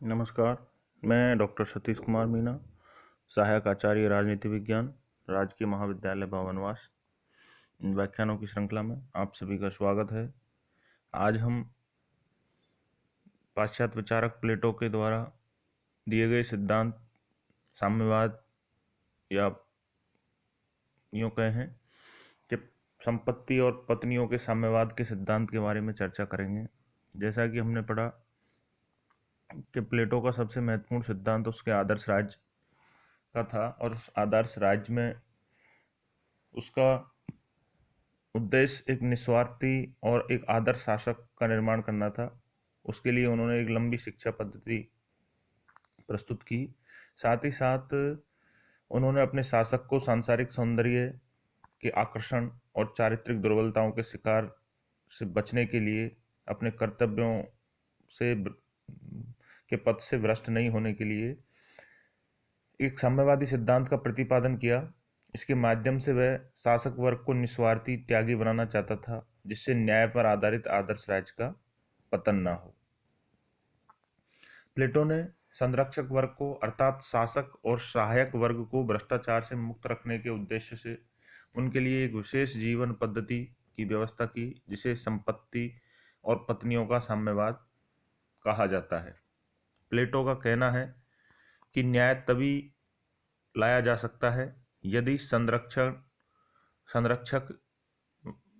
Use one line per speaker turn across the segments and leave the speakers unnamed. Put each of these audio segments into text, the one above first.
नमस्कार। मैं डॉक्टर सतीश कुमार मीना, सहायक आचार्य राजनीति विज्ञान, राजकीय महाविद्यालय भवनवास। व्याख्यानों की श्रृंखला में आप सभी का स्वागत है। आज हम पाश्चात्य विचारक प्लेटो के द्वारा दिए गए सिद्धांत साम्यवाद या यूँ कहें कि संपत्ति और पत्नियों के साम्यवाद के सिद्धांत के बारे में चर्चा करेंगे। जैसा कि हमने पढ़ा कि प्लेटो का सबसे महत्वपूर्ण सिद्धांत उसके आदर्श राज्य का था और उस आदर्श राज्य में उसका उद्देश्य एक निस्वार्थी और एक आदर्श शासक का निर्माण करना था। उसके लिए उन्होंने एक लंबी शिक्षा पद्धति प्रस्तुत की। साथ ही साथ उन्होंने अपने शासक को सांसारिक सौंदर्य के आकर्षण और चारित्रिक दुर्बलताओं के शिकार से बचने के लिए अपने कर्तव्यों से के पथ से भ्रष्ट नहीं होने के लिए एक साम्यवादी सिद्धांत का प्रतिपादन किया। इसके माध्यम से वह शासक वर्ग को निस्वार्थी त्यागी बनाना चाहता था, जिससे न्याय पर आधारित आदर्श राज्य का पतन न हो। प्लेटो ने संरक्षक वर्ग को अर्थात शासक और सहायक वर्ग को भ्रष्टाचार से मुक्त रखने के उद्देश्य से उनके लिए एक विशेष जीवन पद्धति की व्यवस्था की, जिसे संपत्ति और पत्नियों का साम्यवाद कहा जाता है। प्लेटो का कहना है कि न्याय तभी लाया जा सकता है यदि संरक्षक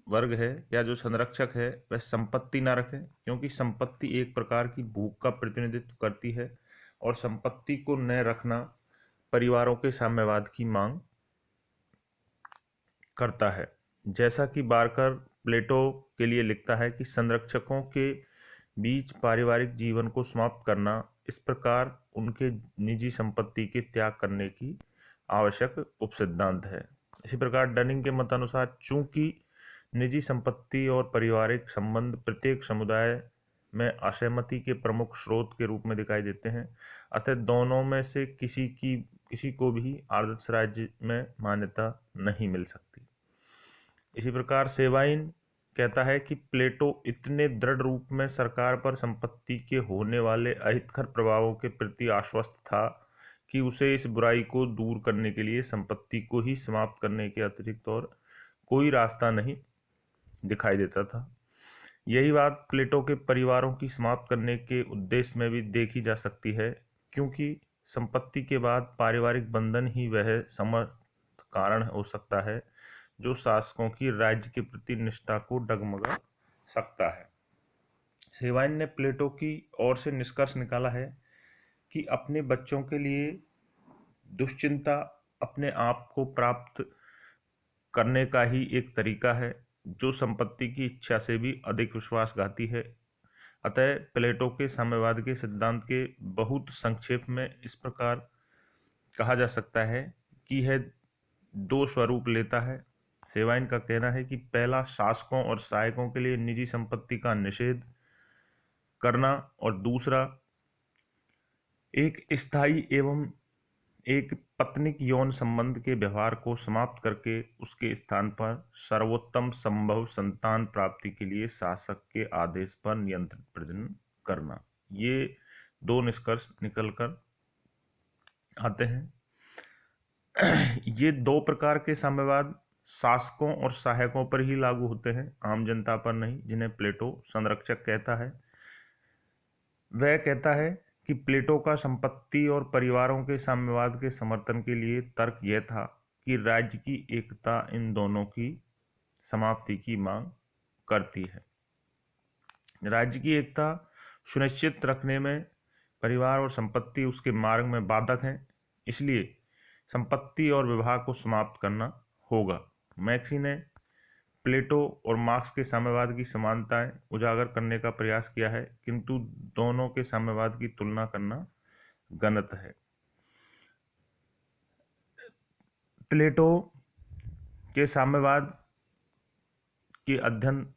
वर्ग है या जो संरक्षक है वह संपत्ति ना रखे, क्योंकि संपत्ति एक प्रकार की भूख का प्रतिनिधित्व करती है और संपत्ति को न रखना परिवारों के साम्यवाद की मांग करता है। जैसा कि बारकर प्लेटो के लिए लिखता है कि संरक्षकों के बीच पारिवारिक जीवन को समाप्त करना इस प्रकार उनके निजी संपत्ति के त्याग करने की आवश्यक उपसिद्धांत है। इसी प्रकार डनिंग के मतानुसार चूंकि निजी संपत्ति और पारिवारिक संबंध प्रत्येक समुदाय में असहमति के प्रमुख स्रोत के रूप में दिखाई देते हैं, अतः दोनों में से किसी को भी आदर्श राज्य में मान्यता नहीं मिल सकती। इसी प्रकार सेवाइन कहता है कि प्लेटो इतने दृढ़ रूप में सरकार पर संपत्ति के होने वाले अहितकर प्रभावों के प्रति आश्वस्त था कि उसे इस बुराई को दूर करने के लिए संपत्ति को ही समाप्त करने के अतिरिक्त और कोई रास्ता नहीं दिखाई देता था। यही बात प्लेटो के परिवारों की समाप्त करने के उद्देश्य में भी देखी जा सकती है, क्योंकि संपत्ति के बाद पारिवारिक बंधन ही वह समर्थ कारण हो सकता है जो शासकों की राज्य के प्रति निष्ठा को डगमगा सकता है। सेवाइन ने प्लेटो की ओर से निष्कर्ष निकाला है कि अपने बच्चों के लिए दुश्चिंता अपने आप को प्राप्त करने का ही एक तरीका है, जो संपत्ति की इच्छा से भी अधिक विश्वासघाती है। अतः प्लेटो के साम्यवाद के सिद्धांत के बहुत संक्षेप में इस प्रकार कहा जा सकता है कि यह दो स्वरूप लेता है। सेवाइन का कहना है कि पहला शासकों और सहायकों के लिए निजी संपत्ति का निषेध करना और दूसरा एक स्थायी एवं एक पत्निक यौन संबंध के व्यवहार को समाप्त करके उसके स्थान पर सर्वोत्तम संभव संतान प्राप्ति के लिए शासक के आदेश पर नियंत्रित प्रजनन करना। ये दो निष्कर्ष निकल कर आते हैं। ये दो प्रकार के साम्यवाद शासकों और सहायकों पर ही लागू होते हैं, आम जनता पर नहीं, जिन्हें प्लेटो संरक्षक कहता है। वह कहता है कि प्लेटो का संपत्ति और परिवारों के साम्यवाद के समर्थन के लिए तर्क यह था कि राज्य की एकता इन दोनों की समाप्ति की मांग करती है। राज्य की एकता सुनिश्चित रखने में परिवार और संपत्ति उसके मार्ग में बाधक हैं, इसलिए संपत्ति और विवाह को समाप्त करना होगा। मैक्सी ने प्लेटो और मार्क्स के साम्यवाद की समानताएं उजागर करने का प्रयास किया है, किंतु दोनों के साम्यवाद की तुलना करना गलत है। प्लेटो के साम्यवाद के अध्ययन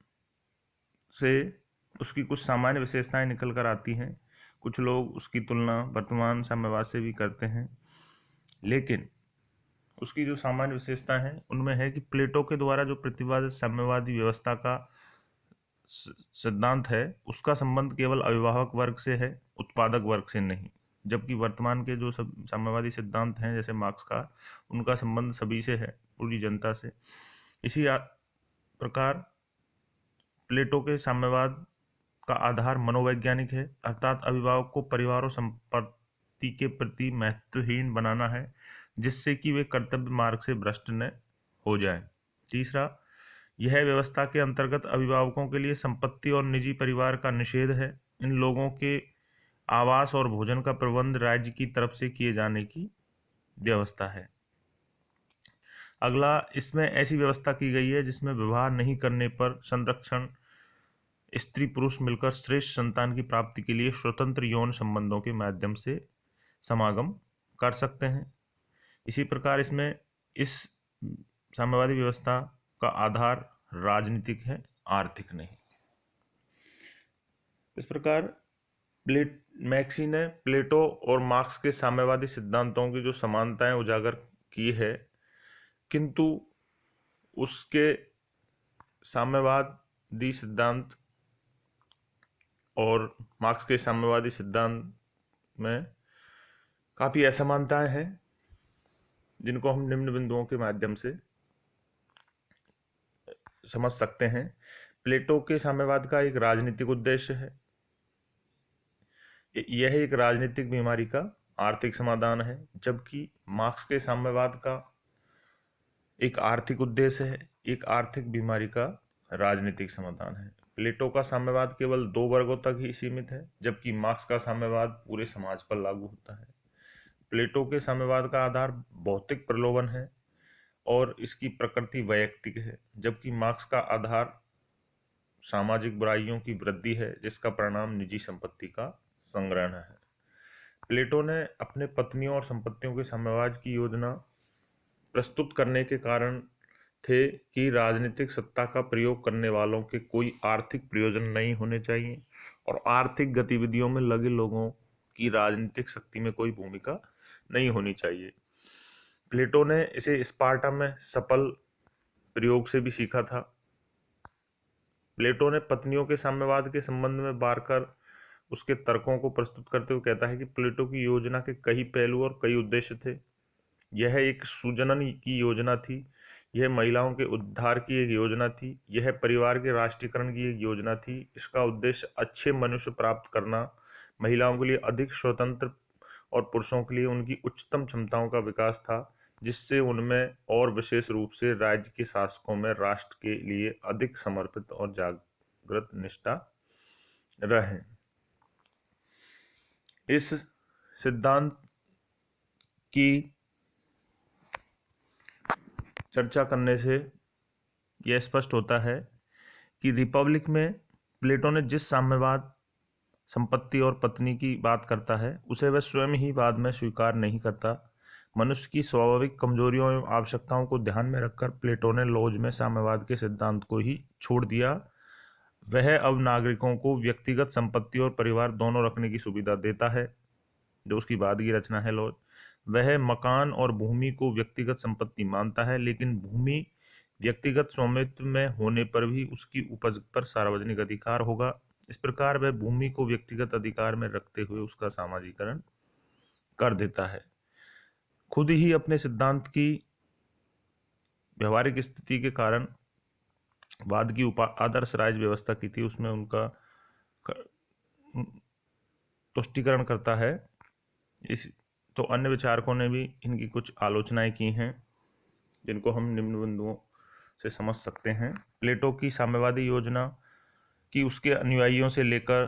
से उसकी कुछ सामान्य विशेषताएं निकल कर आती हैं। कुछ लोग उसकी तुलना वर्तमान साम्यवाद से भी करते हैं, लेकिन उसकी जो सामान्य विशेषता है उनमें है कि प्लेटो के द्वारा जो प्रतिपादित साम्यवादी व्यवस्था का सिद्धांत है उसका संबंध केवल अभिभावक वर्ग से है, उत्पादक वर्ग से नहीं। जबकि वर्तमान के जो सब साम्यवादी सिद्धांत हैं जैसे मार्क्स का, उनका संबंध सभी से है, पूरी जनता से। इसी प्रकार प्लेटो के साम्यवाद का आधार मनोवैज्ञानिक है, अर्थात अभिभावक को परिवार और संपत्ति के प्रति महत्वहीन बनाना है, जिससे कि वे कर्तव्य मार्ग से भ्रष्ट न हो जाएं। तीसरा, यह व्यवस्था के अंतर्गत अभिभावकों के लिए संपत्ति और निजी परिवार का निषेध है। इन लोगों के आवास और भोजन का प्रबंध राज्य की तरफ से किए जाने की व्यवस्था है। अगला, इसमें ऐसी व्यवस्था की गई है जिसमें विवाह नहीं करने पर संरक्षण स्त्री पुरुष मिलकर श्रेष्ठ संतान की प्राप्ति के लिए स्वतंत्र यौन संबंधों के माध्यम से समागम कर सकते हैं। इसी प्रकार इसमें इस साम्यवादी व्यवस्था का आधार राजनीतिक है, आर्थिक नहीं। इस प्रकार मैक्सी ने प्लेटो और मार्क्स के साम्यवादी सिद्धांतों की जो समानताएं उजागर की है, किंतु उसके साम्यवादी सिद्धांत और मार्क्स के साम्यवादी सिद्धांत में काफ़ी असमानताएं हैं, जिनको हम निम्न बिंदुओं के माध्यम से समझ सकते हैं। प्लेटो के साम्यवाद का एक राजनीतिक उद्देश्य है। यह एक राजनीतिक बीमारी का आर्थिक समाधान है, जबकि मार्क्स के साम्यवाद का एक आर्थिक उद्देश्य है, एक आर्थिक बीमारी का राजनीतिक समाधान है। प्लेटो का साम्यवाद केवल 2 वर्गों तक ही सीमित है, जबकि मार्क्स का साम्यवाद पूरे समाज पर लागू होता है। प्लेटो के साम्यवाद का आधार भौतिक प्रलोभन है और इसकी प्रकृति वैयक्तिक है, जबकि मार्क्स का आधार सामाजिक बुराइयों की वृद्धि है, जिसका परिणाम निजी संपत्ति का संग्रहण है। प्लेटो ने अपने पत्नियों और संपत्तियों के साम्यवाद की योजना प्रस्तुत करने के कारण थे कि राजनीतिक सत्ता का प्रयोग करने वालों के कोई आर्थिक प्रयोजन नहीं होने चाहिए और आर्थिक गतिविधियों में लगे लोगों की राजनीतिक शक्ति में कोई भूमिका नहीं होनी चाहिए। प्लेटो ने इसे स्पार्टा में सफल प्रयोग से भी सीखा था। प्लेटो ने पत्नियों के साम्यवाद के संबंध में बारकर उसके तर्कों को प्रस्तुत करते हुए कहता है कि प्लेटो की योजना के कई पहलू और कई उद्देश्य थे। यह एक सुजनन की योजना थी, यह महिलाओं के उद्धार की एक योजना थी, यह परिवार के राष्ट्रीयकरण की एक योजना थी। इसका उद्देश्य अच्छे मनुष्य प्राप्त करना, महिलाओं के लिए अधिक स्वतंत्र और पुरुषों के लिए उनकी उच्चतम क्षमताओं का विकास था, जिससे उनमें और विशेष रूप से राज्य के शासकों में राष्ट्र के लिए अधिक समर्पित और जागृत निष्ठा रहे। इस सिद्धांत की चर्चा करने से यह स्पष्ट होता है कि रिपब्लिक में प्लेटो ने जिस साम्यवाद, संपत्ति और पत्नी की बात करता है, उसे वह स्वयं ही बाद में स्वीकार नहीं करता। मनुष्य की स्वाभाविक कमजोरियों एवं आवश्यकताओं को ध्यान में रखकर प्लेटो ने लॉज में साम्यवाद के सिद्धांत को ही छोड़ दिया। वह अब नागरिकों को व्यक्तिगत संपत्ति और परिवार दोनों रखने की सुविधा देता है, जो उसकी बाद की रचना है लॉज। वह मकान और भूमि को व्यक्तिगत संपत्ति मानता है, लेकिन भूमि व्यक्तिगत स्वामित्व में होने पर भी उसकी उपज पर सार्वजनिक अधिकार होगा। इस प्रकार वह भूमि को व्यक्तिगत अधिकार में रखते हुए उसका सामाजिकरण कर देता है। खुद ही अपने सिद्धांत की व्यवहारिक स्थिति के कारण बाद की आदर्श राज्य व्यवस्था की थी, उसमें उनका तुष्टीकरण करता है। इस तो अन्य विचारकों ने भी इनकी कुछ आलोचनाएं की हैं, जिनको हम निम्न बिंदुओं से समझ सकते हैं। प्लेटो की साम्यवादी योजना की उसके अनुयायियों से लेकर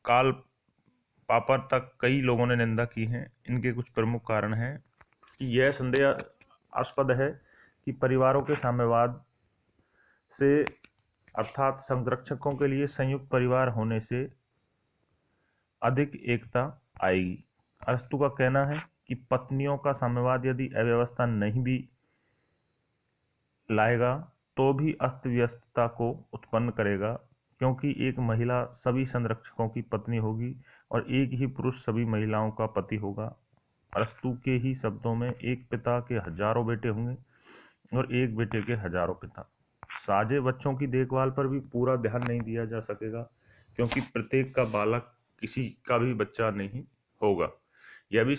कार्ल पापर तक कई लोगों ने निंदा की है। इनके कुछ प्रमुख कारण हैं कि यह संदेहास्पद है कि परिवारों के साम्यवाद से, अर्थात संरक्षकों के लिए संयुक्त परिवार होने से अधिक एकता आएगी। अरस्तु का कहना है कि पत्नियों का साम्यवाद यदि अव्यवस्था नहीं भी लाएगा तो भी अस्त व्यस्तता को उत्पन्न करेगा, क्योंकि एक महिला सभी संरक्षकों की पत्नी होगी और एक ही पुरुष सभी महिलाओं का पति होगा। अरस्तु के ही शब्दों में एक पिता के हजारों बेटे होंगे और एक बेटे के हजारों पिता। साजे बच्चों की देखभाल पर भी पूरा ध्यान नहीं दिया जा सकेगा, क्योंकि प्रत्येक का बालक किसी का भी बच्चा नहीं होगा। यह भी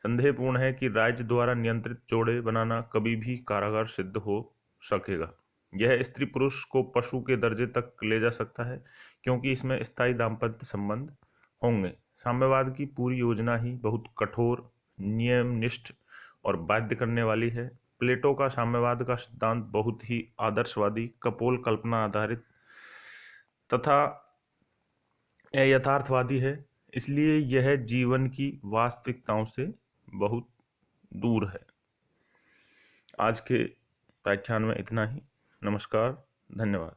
संदेहपूर्ण है कि राज्य द्वारा नियंत्रित जोड़े बनाना कभी भी कारगर सिद्ध हो सकेगा। यह स्त्री पुरुष को पशु के दर्जे तक ले जा सकता है, क्योंकि इसमें स्थायी दाम्पत्य संबंध होंगे। साम्यवाद की पूरी योजना ही बहुत कठोर, नियमनिष्ठ और बाध्य करने वाली है। प्लेटो का साम्यवाद का सिद्धांत बहुत ही आदर्शवादी, कपोल कल्पना आधारित तथा यथार्थवादी है, इसलिए यह जीवन की वास्तविकताओं से बहुत दूर है। आज के व्याख्यान में इतना ही। नमस्कार, धन्यवाद।